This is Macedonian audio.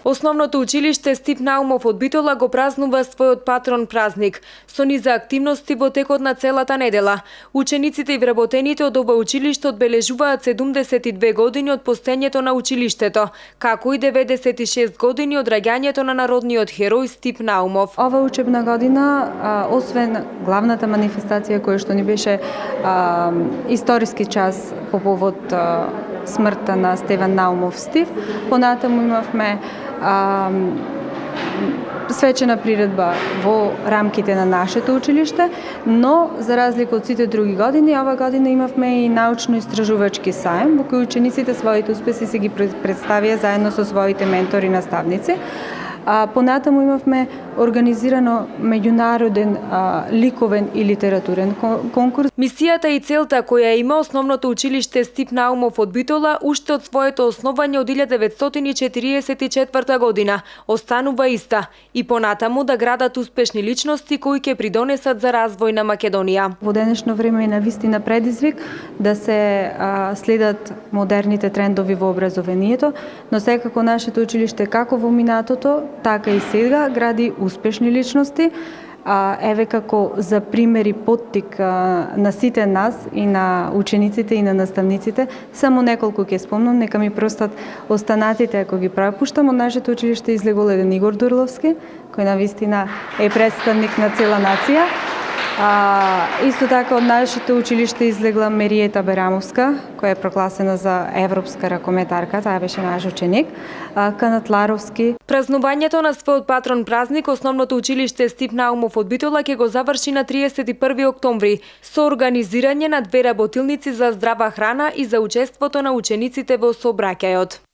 Основното училиште Стип Наумов од Битола го празнува својот патрон празник, со низа активности во текот на целата недела. Учениците и вработените од ова училиште одбележуваат 72 години од постоењето на училиштето, како и 96 години од раѓањето на народниот херој Стип Наумов. Ова учебна година, освен главната манифестација која што ни беше историски час по повод смртта на Стеван Наумов Стив, понатаму имавме свечена приредба во рамките на нашето училиште, но за разлика од сите други години, ова година имавме и научно-истражувачки саем, во кој учениците своите успеси се ги представија заедно со своите ментори и наставници. Понатаму имавме организирано меѓународен ликовен и литературен конкурс. Мисијата и целта која има основното училиште Стип Наумов од Битола уште од своето основање од 1944 година останува иста и понатаму да градат успешни личности кои ќе придонесат за развој на Македонија. Во денешно време е навистина предизвик да се следат модерните трендови во образованието, но секако нашето училиште како во минатото, така и сега гради успешни личности. Еве како за пример и поттик на сите нас и на учениците и на наставниците, само неколку ќе спомнам, нека ми простат останатите ако ги пропуштам. Од нашето училиште излегол еден Игор Дурловски, кој навистина е представник на цела нација. Исто така од нашето училиште излегла Мериета Берамовска, која е прогласена за европска ракометарка, таа беше наш ученик, Канат Ларовски. Празнувањето на својот патрон празник основното училиште Стип Наумов од Битола ќе го заврши на 31 октомври со организирање на 2 работилници за здрава храна и за учеството на учениците во сообраќајот.